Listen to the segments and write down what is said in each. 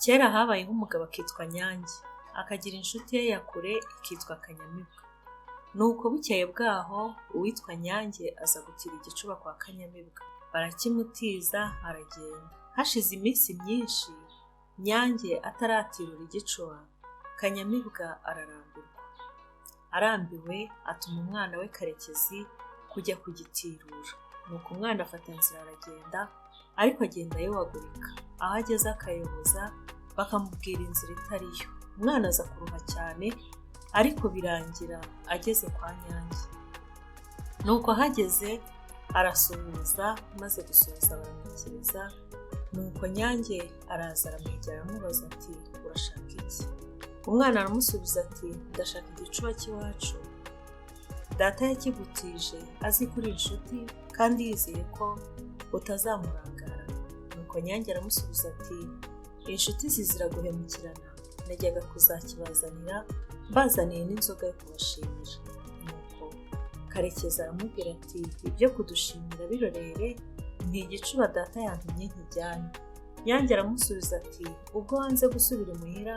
Kera habayeho umugabo akitwa Nyange, akagira inshuti ye ya kure ikitwa Kanyamibwa. Nuko bukeye bwaho uwitwa Nyange aza gutira igicuba kwa Kanyamibwa, barakimutiza aragenda. Hashize iminsi myinshi Nyange ataratirura igicuba, Kanyamibwa ararambirwa. Arambiwe atuma umwana we Karekezi kujya kugitirura. Nuko umwana afata inzira aragenda, ariko agenda yowagurika. Aho ageze akayoboza bakamubwira inzira itariyo. Umwana aza kuruha cyane, ariko birangira ageze kwa Nyange. Nuko ahageze arasuhuza, maze gusuhuza baramwikiriza. Nuko Nyange araza aramwegera amubaza ati urashaka iki? Umwana aramusubiza ati ndashaka igicuba cy'iwacu. Data yakigutije azi kuri inshuti kandi yizeye ko utazamurangara. Nuko Nyange aramusubiza ati inshuti zizira guhemukirana, najyaga kuzakibazanira mbazaniye n'inzoga yo kubashimira. Nuko Karekezi aramubwira ati ibyo kudushimira birorere, ni igicuba data yantumye nkijyane. Nyange aramusubiza ati ubwo wanze gusubira imuhira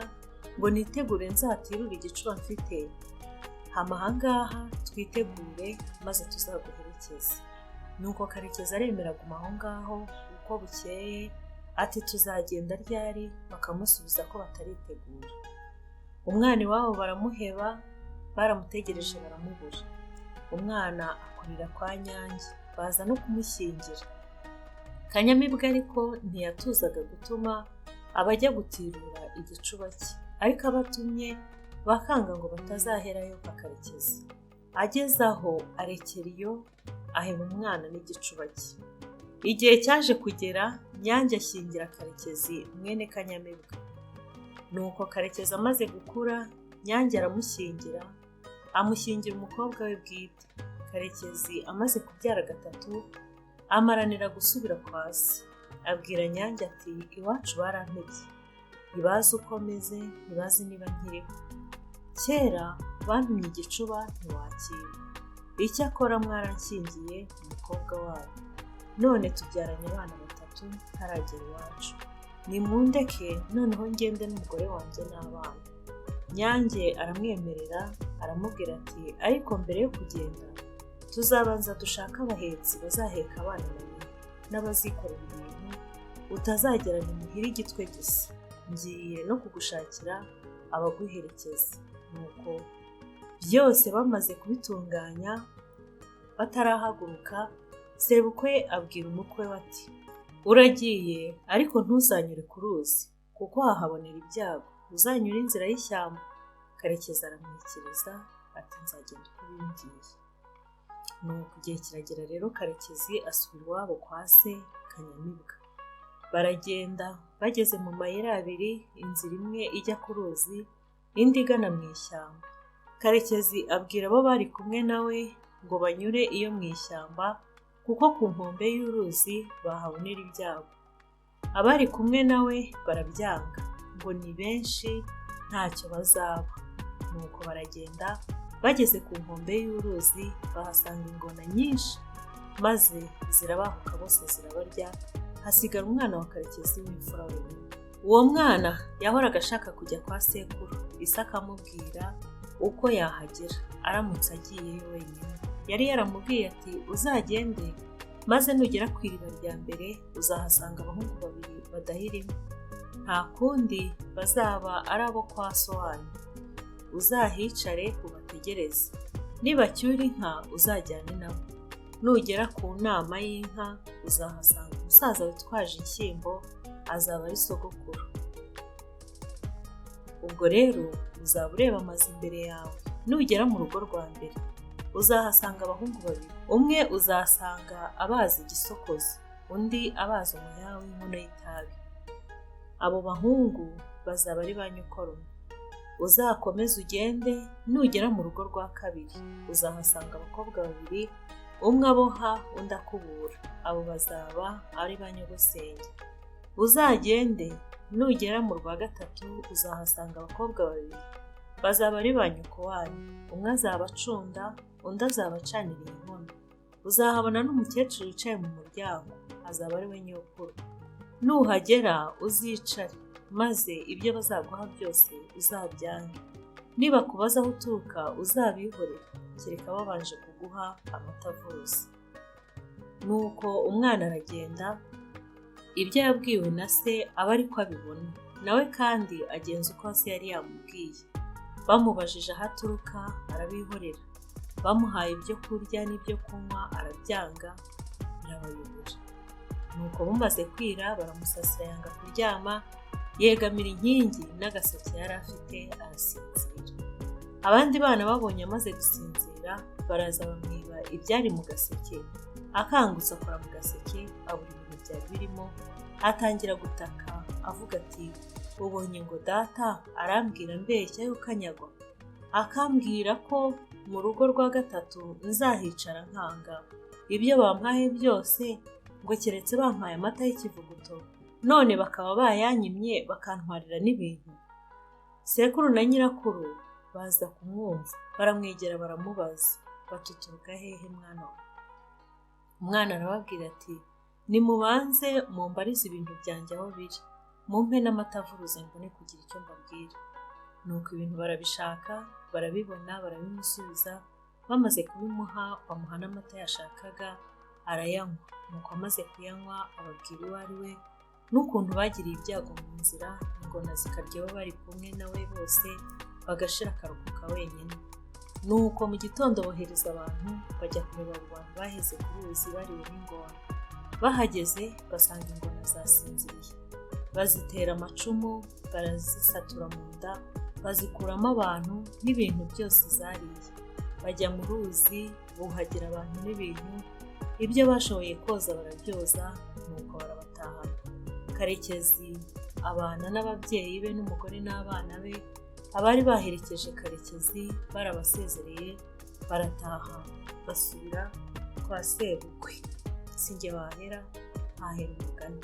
ngo nitegure nzatirure igicuba mfite, hama ahangaha twitegure maze tuzaguherekeze. Nuko Karekezi aremera aguma aho ngaho. Uko bukeye ati tuzagenda ryari? Bakamusubiza ko bataritegura. Umwana iwabo baramuheba, baramutegereje baramubura. Umwana akurira kwa Nyange, baza no kumushyingira. Kanyamibwa ariko ntiyatuzaga gutuma abajya gutirura igicuba cye, ariko abatumye bakanga ngo batazaherayo kwa Karekezi. Ageze aho arekera iyo, aheba umwana n'igicuba cye. Igihe cyaje kugera, Nyange ashyingira Karekezi mwene Kanyamibwa. Nuko Karekezi amaze gukura, Nyange aramushyingira, amushyingira umukobwa we bwite. Karekezi amaze kubyara gatatu, amaranira gusubira kwa se. Abwira Nyange ati iwacu barampebye, ntibazi uko meze, ntibazi niba nkiriho. Kera bantumye igicuba ntiwakira, icyakora mwaranshyingiye umukobwa wabo, none tubyaranye abana batatu ntaragera iwacu. Nimundeke noneho ngende n'umugore wanjye n'abana. Nyange aramwemerera, aramubwira ati ariko mbere yo kugenda tuzabanza dushaka abahetsi bazaheka abana bawe n'abazikorera ibintu, utazagerana imuhira igitwe gisa. Ngiye no kugushakira abaguherekeza. Nuko byose bamaze kubitunganya batarahaguruka, sebukwe abwira umukwe we ati uragiye, ariko ntuzanyure ku ruzi kuko hahabonera ibyago, uzanyure inzira y'ishyamba. Karekezi aramwikiriza ati nzagenda uko bimbwiye. Nuko igihe kiragera rero, Karekezi asubira iwabo kwa se Kanyamibwa. Baragenda, bageze mu mayira abiri, inzira imwe ijya ku ruzi, indi igana mu ishyamba. Karekezi abwira abo bari kumwe nawe ngo banyure iyo mu ishyamba, kuko ku nkombe y'uruzi bahabonera ibyago. Abari kumwe nawe barabyanga, ngo ni benshi ntacyo bazaba. Nuko baragenda, bageze ku nkombe y'uruzi bahasanga ingona nyinshi, maze zirabahuka bose zirabarya, hasigara umwana wa Karekezi w'imfura wenyine. Uwo mwana yahoraga ashaka kujya kwa sekuru, ise akamubwira uko yahagera aramutse agiyeyo wenyine. Yari yaramubwiye ati uzagende, maze nugera ku iriba rya mbere uzahasanga abahungu babiri badahirimo, nta kundi bazaba ari abo kwa so wanyu. Uzahicare ubategereze, nibacyura inka uzajyane nabo. Nugera ku nama y'inka uzahasanga umusaza witwaje inshyimbo, azaba ari sogokuru. Ubwo rero uzaba ureba amazu imbere yawe. Nugera mu rugo rwa mbere uzahasanga abahungu babiri, umwe uzasanga abazi igisokozo, undi abazi umuheha w'inkono y'itabi. Abo bahungu bazaba ari ba nyokoromo. Uzakomeze ugende, nugera mu rugo rwa kabiri uzahasanga abakobwa babiri, umwe aboha undi akubura, abo bazaba ari ba nyogosenge. Uzagende, nugera mu rwa gatatu uzahasanga abakobwa babiri, bazaba ari ba nyoko wanyu, umwe azaba acunda, undi azaba acaniriye inkono. Uzahabona n'umukecuru wicaye mu muryango, azaba ari we nyokuru. Nuhagera uzicare, maze ibyo bazaguha byose uzabyange. Nibakubaza aho uturuka uzabihorere, kereka babanje kuguha amata avuze. Nuko umwana aragenda, ibyo yabwiwe na se aba ariko abibona, nawe kandi agenza uko se yari yamubwiye. Bamubajije aho aturuka arabihorera, bamuhaye ibyo kurya n'ibyo kunywa arabyanga, birabayobera. Nuko bumaze kwira baramusasira yanga kuryama, yegamira inkingi n'agaseke yari afite arasinzira. Abandi bana babonye amaze gusinzira baraza bamwiba ibyari mu gaseke, akangutse akora mu gaseke abura ibintu byari birimo, atangira gutaka avuga ati ubonye ngo data arambwira mbeshya yuko anyagwa, akambwira ko mu rugo rwa gatatu nzahicara nkanga ibyo bampaye byose, ngo keretse bampaye amata y'ikivuguto, none bakaba bayanyimye bakantwarira n'ibintu. Sekuru na nyirakuru baza kumwumva, baramwegera baramubaza bati uturuka hehe mwana we? Umwana arababwira ati nimubanze mumbarize ibintu byanjye aho biri, mumpe n'amata avuruze mbone kugira icyo mbabwira. Nuko ibintu barabishaka, barabibona, barabimusubiza, bamaze kubimuha bamuha n'amata yashakaga arayanywa. Nuko amaze kuyanywa ababwira uwo ari we n'ukuntu bagiriye ibyago mu nzira, ingona zikarya abo bari kumwe nawe bose, bagashira akaruhuka wenyine. Nuko mu gitondo bohereza abantu bajya kureba abo bantu baheze ku ruzi bariwe n'ingona. Bahageze basanga ingona zasinziriye, bazitera amacumu, barazisatura mu nda, bazikuramo abantu n'ibintu byose zariye. Bajya mu ruzi buhagira abantu n'ibintu, ibyo bashoboye koza barabyoza, nuko barabatahana. Karekezi abana n'ababyeyi be n'umugore n'abana be, abari baherekeje Karekezi barabasezereye, barataha basubira kwa sebukwe. Sinjye wahera hahera umugani.